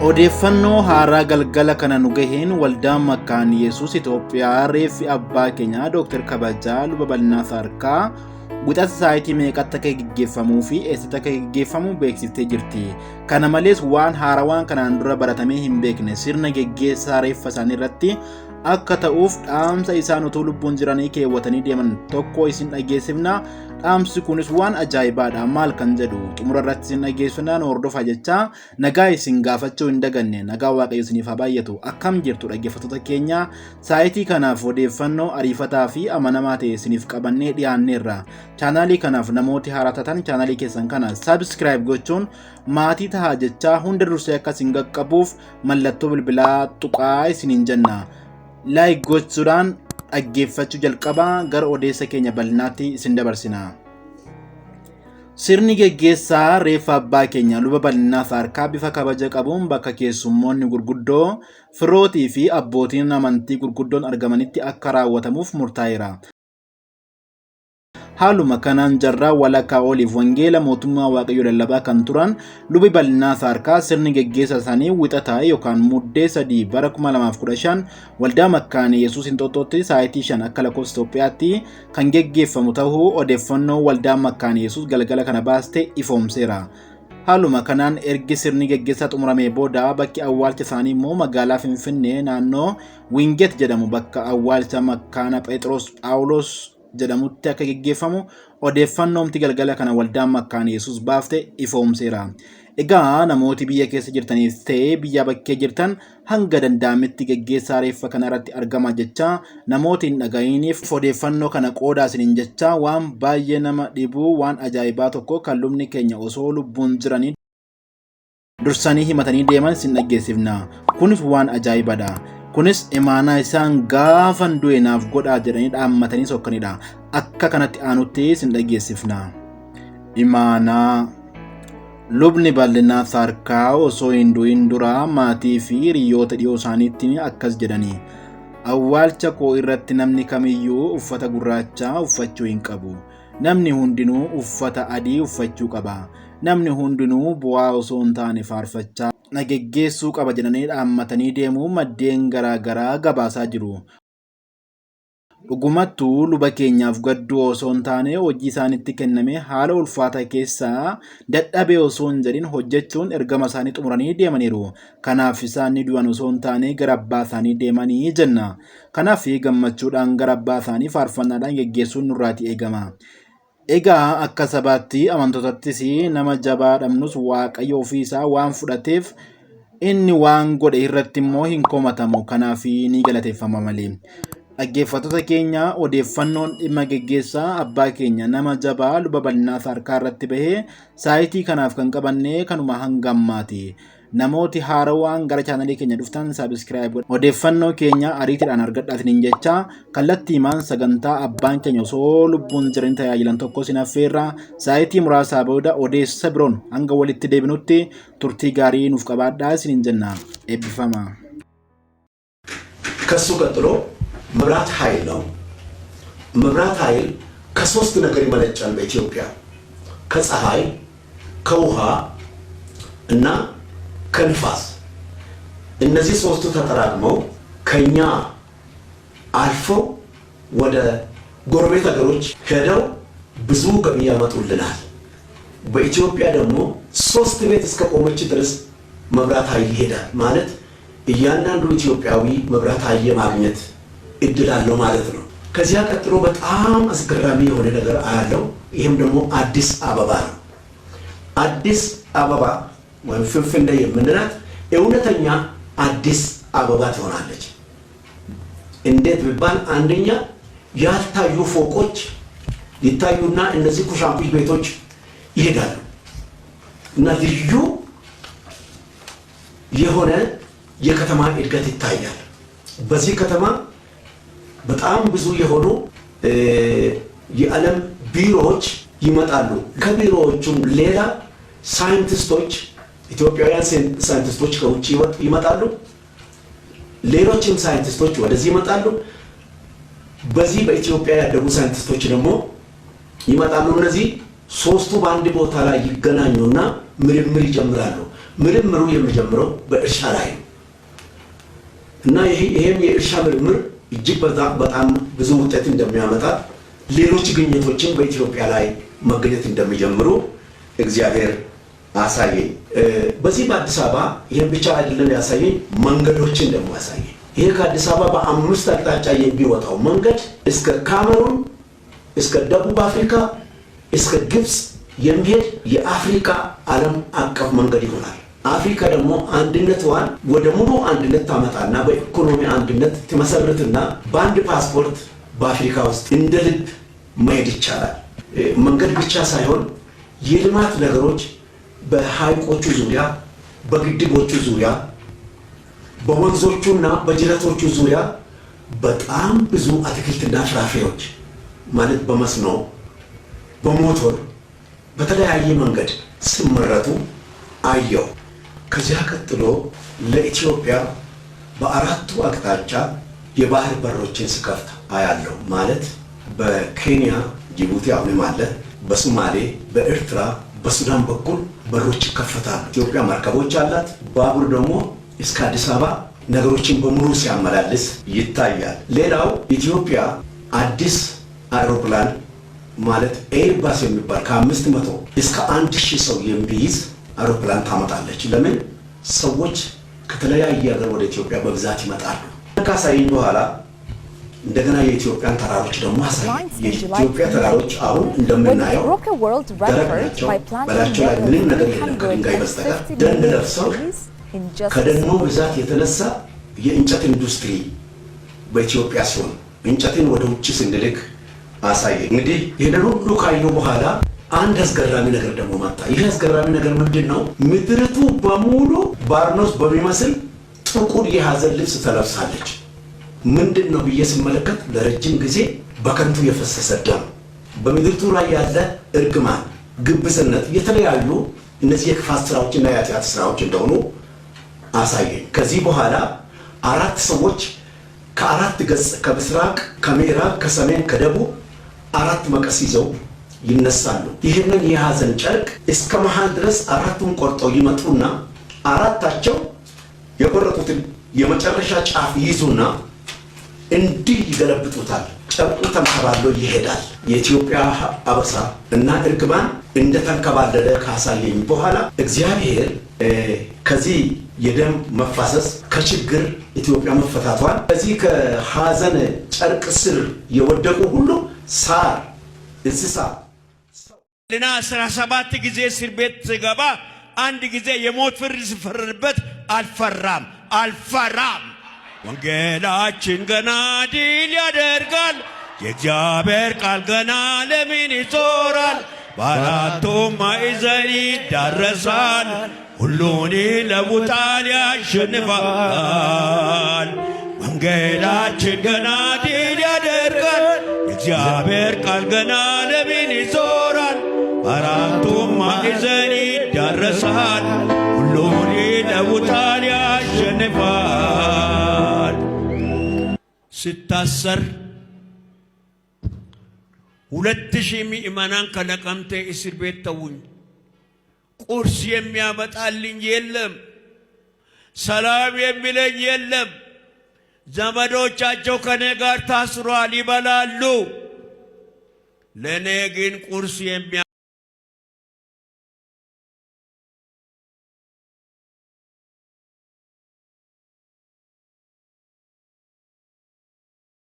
Odeeffannoo haaraa galgala kana nu gaheen waldaan Makkaan Yesuus Itoophiyaa reeffi abbaa keenyaa Dr. Kabajaa Luba Bal'inaa Saarkaa wixata saayitii meeqatti akka gaggeeffamuu fi eessatti akka gaggeeffamu beeksiftee jirti. Kana malees waan haarawaan kanaan dura baratamee hin beekne sirna geggeessaa reeffa isaanii irratti akka ta'uuf dhaamsa isaan utuu lubbuun jiranii keewwatanii deeman tokko isin dhageessifna. Dhaamsi kunis waan ajaa'ibaadha. Maal kan jedhu xumura irratti isin dhageessifnaan hordofaa jecha nagaa isin gaafachuu hin daganne. Nagaa Waaqayyo isiniif haa baay'atu. Akkam jirtu dhaggeeffattoota keenya, saayitii kanaaf odeeffannoo ariifataa fi amanamaa ta'e isiniif qabannee dhiyaanneerra. Chaanaalii kanaaf namooti haaraa taatan chaanaalii keessan kana subscribe gochuun maatii tahaa jecha hunda dursee akka isin qaqqabuuf mallattoo bilbilaa tuqaa isiniin jenna. Like gochuudhaan dhaggeeffachuu jalqabaa gara odeessa keenya bal'inaatti isin dabarsina. Sirni geggeessaa reeffa abbaa keenya Luba Bal'inaa Saarkaa bifa kabaja qabuun bakka keessummoonni gurguddoo, firootii fi abbootiin amantii gurguddoon argamanitti akka raawwatamuuf murtaa'eera. Haaluma kanaan jarraa walakkaa oliif wangeela mootummaa Waaqayyoo lallabaa kan turan Lubi Bal'inaa Saarkaa sirni geggeessa isaanii wixataa yookaan muddee 3 bara 2015 waldaa Makkaan Yesuus Inxooxxootti saayitii 5 akka lakkoofsa Itoophiyaatti kan geggeeffamu ta'uu odeeffannoo waldaa Makkaan Yesuus galgala kana baaste ifoomseera. Haaluma kanaan ergi sirni geggeessaa xumuramee booda bakki awwaalcha isaanii immoo magaalaa Finfinnee naannoo Winget jedhamu bakka awwaalcha Makkaana Phexros Phaawulos jedhamutti akka geggeeffamu odeeffannoomti galgala kana waldaan Makkaan Yesuus baafte ifoomseera. Egaa namooti biyya keessa jirtaniif ta'ee biyya bakkee jirtan hanga danda'ametti geggeessaa reeffa kana irratti argama jecha namooti hin dhaga'iniif odeeffannoo kana qoodaa isiniin jecha waan baay'ee nama dhibu waan ajaa'ibaa tokko kan lubni keenya osoo lubbuun jiranii dursanii himatanii deeman isin dhageessifna. Kunis waan ajaa'ibadha. Kunis imaanaa isaan gaafan du'e naaf godhaa jedhanii dhaammatanii sokkanidha. Akka kanatti aanutti isin dhageessifna. Imaanaa Lubni Bal'inaa Saarkaa osoo hin du'in dura maatii fi hiriyoota dhiyoo isaaniitti akkas jedhanii: awwaalcha koo irratti namni kamiyyuu uffata gurraacha uffachuu hin qabu. Namni hundinuu uffata adii uffachuu qaba. Namni hundinuu bu'aa osoo hin taane faarfachaa na geggeessuu qaba jedhanii dhaammatanii deemuu maddeen garaagaraa gabaasaa jiru. Dhugumattuu luba keenyaaf gadduu osoo hin taane hojii isaanitti kenname haala ulfaataa keessaa dadhabee osoo hin jedhin hojjechuun ergama isaanii xumuranii deemaniiru. Kanaaf isaan ni du'an osoo hin taane gara abbaa isaanii deemanii jenna. Kanaaf gammachuudhaan gara abbaa isaanii faarfannaadhaan geggeessuun nurraati eegama. Egaa akka sabaatti amantootattis nama jabaa dhabnus Waaqayyo ofii isaa waan fudhateef inni waan godhe irratti immoo hin komatamu. Kanaaf ni galateeffama malee. Dhaggeeffattoota keenya, odeeffannoon dhimma geggeessaa abbaa keenya nama jabaa Luba Bal'inaa Saarkaa irratti bahee saayitii kanaaf kan qabanne kanuma hangammaati. Namooti haarawaan gara chaanalii keenya dhuftan subscribe godhaa. Odeeffannoo keenya ariitiidhaan argadhaa isiniin jecha kallattiimaan sagantaa abbaan keenya osoo lubbuun jiran tajaajilan tokko isin affeerra. Saayitii muraasaa booda odeessa biroon hanga walitti deebinutti turtii gaarii nuuf qabaadhaa isiniin jenna. Eebbifama. ከሱ ቀጥሎ መብራት ኃይል ነው። መብራት ኃይል ከሶስት ነገር ይመነጫል በኢትዮጵያ: ከፀሐይ፣ ከውሃ እና ከንፋስ። እነዚህ ሶስቱ ተጠራቅመው ከኛ አልፈው ወደ ጎረቤት ሀገሮች ሄደው ብዙ ገቢ ያመጡልናል። በኢትዮጵያ ደግሞ 3 ቤት እስከ ቆመች ድረስ መብራት ኃይል ይሄዳል። ማለት እያንዳንዱ ኢትዮጵያዊ መብራት ኃይል ማግኘት እድል አለው ማለት ነው። ከዚያ ቀጥሎ በጣም አስገራሚ የሆነ ነገር አለው። ይሄም ደግሞ አዲስ አበባ ነው። አዲስ አበባ ወይም ፍንፍኔ የምንላት እውነተኛ አዲስ አበባ ትሆናለች። እንዴት ቢባል አንደኛ ያልታዩ ፎቆች ይታዩና እነዚህ ኩሻምፒ ቤቶች ይሄዳሉ እና ልዩ የሆነ የከተማ እድገት ይታያል። በዚህ ከተማ በጣም ብዙ የሆኑ የዓለም ቢሮዎች ይመጣሉ። ከቢሮዎቹም ሌላ ሳይንቲስቶች፣ ኢትዮጵያውያን ሳይንቲስቶች ከውጭ ይመጣሉ። ሌሎችም ሳይንቲስቶች ወደዚህ ይመጣሉ። በዚህ በኢትዮጵያ ያደጉ ሳይንቲስቶች ደግሞ ይመጣሉ። እነዚህ ሶስቱ በአንድ ቦታ ላይ ይገናኙና ምርምር ይጀምራሉ። ምርምሩ የሚጀምረው በእርሻ ላይ ነው እና ይሄም የእርሻ ምርምር እጅግ በጣም ብዙ ውጤት እንደሚያመጣ ሌሎች ግኝቶችን በኢትዮጵያ ላይ መገኘት እንደሚጀምሩ እግዚአብሔር አሳየኝ። በዚህ በአዲስ አበባ ይሄን ብቻ አይደለም ያሳየኝ፣ መንገዶችን ደግሞ ያሳየኝ። ይሄ ከአዲስ አበባ በአምስት አቅጣጫ የሚወጣው መንገድ እስከ ካሜሩን፣ እስከ ደቡብ አፍሪካ፣ እስከ ግብጽ የሚሄድ የአፍሪካ ዓለም አቀፍ መንገድ ይሆናል። አፍሪካ ደግሞ አንድነቷን ወደ ሙሉ አንድነት ታመጣና በኢኮኖሚ አንድነት ትመሰርትና በአንድ ፓስፖርት በአፍሪካ ውስጥ እንደ ልብ መሄድ ይቻላል። መንገድ ብቻ ሳይሆን የልማት ነገሮች በሐይቆቹ ዙሪያ፣ በግድቦቹ ዙሪያ፣ በወንዞቹና በጅረቶቹ ዙሪያ በጣም ብዙ አትክልትና ፍራፍሬዎች ማለት በመስኖ በሞቶር በተለያየ መንገድ ሲመረቱ አየው። ከዚያ ቀጥሎ ለኢትዮጵያ በአራቱ አቅጣጫ የባህር በሮችን ስከፍት አያለው። ማለት በኬንያ ጅቡቲ አሁንም አለ፣ በሶማሌ፣ በኤርትራ፣ በሱዳን በኩል በሮች ይከፈታሉ። ኢትዮጵያ መርከቦች አላት። ባቡር ደግሞ እስከ አዲስ አበባ ነገሮችን በሙሉ ሲያመላልስ ይታያል። ሌላው ኢትዮጵያ አዲስ አውሮፕላን ማለት ኤርባስ የሚባል ከ500 እስከ 1000 ሰው የሚይዝ አውሮፕላን ታመጣለች። ለምን? ሰዎች ከተለያየ ሀገር ወደ ኢትዮጵያ በብዛት ይመጣሉ። ካሳየኝ በኋላ እንደገና የኢትዮጵያን ተራሮች ደግሞ አሳየኝ። የኢትዮጵያ ተራሮች አሁን እንደምናየው ደረቅ ናቸው። በላቸው ላይ ምንም ነገር የለም ከድንጋይ በስተቀር። ደን ለብሰው ከደኑ ብዛት የተነሳ የእንጨት ኢንዱስትሪ በኢትዮጵያ ሲሆን እንጨትን ወደ ውጭ ስንልክ አሳየኝ። እንግዲህ ይሄንን ሁሉ ካየሁ በኋላ አንድ አስገራሚ ነገር ደግሞ መጣ። ይህ አስገራሚ ነገር ምንድነው? ምድርቱ በሙሉ ባርኖስ በሚመስል ጥቁር የሐዘን ልብስ ተለብሳለች። ምንድነው ብዬ ስመለከት ለረጅም ጊዜ በከንቱ የፈሰሰ ደም፣ በምድርቱ ላይ ያለ እርግማን፣ ግብዝነት፣ የተለያዩ እነዚህ የክፋት ስራዎችና የኃጢአት ስራዎች እንደሆኑ አሳየኝ። ከዚህ በኋላ አራት ሰዎች ከአራት ገጽ ከምስራቅ፣ ከምዕራብ፣ ከሰሜን፣ ከደቡብ አራት መቀስ ይዘው ይነሳሉ። ይህንን የሐዘን ጨርቅ እስከ መሃል ድረስ አራቱን ቆርጠው ይመጡና አራታቸው የቆረጡትን የመጨረሻ ጫፍ ይዙና እንዲህ ይገለብጡታል። ጨርቁ ተንከባሎ ይሄዳል። የኢትዮጵያ አበሳ እና እርግማን እንደተንከባለለ ካሳየኝ በኋላ እግዚአብሔር ከዚህ የደም መፋሰስ ከችግር ኢትዮጵያ መፈታቷን፣ ከዚህ ከሐዘን ጨርቅ ስር የወደቁ ሁሉ ሳር፣ እንስሳ ልና 17 ጊዜ እስር ቤት ስገባ አንድ ጊዜ የሞት ፍርድ ሲፈረድበት አልፈራም። ወንጌላችን ገና ድል ያደርጋል። የእግዚአብሔር ቃል ገና ለምን ይዞራል? በአራቱም ማዕዘን ይዳረሳል። ሁሉን ይለውጣል፣ ያሸንፋል። ወንጌላችን ገና ድል ያደርጋል። የእግዚአብሔር ቃል ገና ለምን ይዞራል? በአራቱም ማዕዘን ይዳረሳል። ሁሉን ይለውጣል፣ ያሸንፋል። ስታሰር 2000 ምዕመናን ከነቀምቴ እስር ቤት ተውኝ። ቁርስ የሚያመጣልኝ የለም፣ ሰላም የሚለኝ የለም። ዘመዶቻቸው ከኔ ጋር ታስሯል፣ ይበላሉ። ለኔ ግን ቁርስ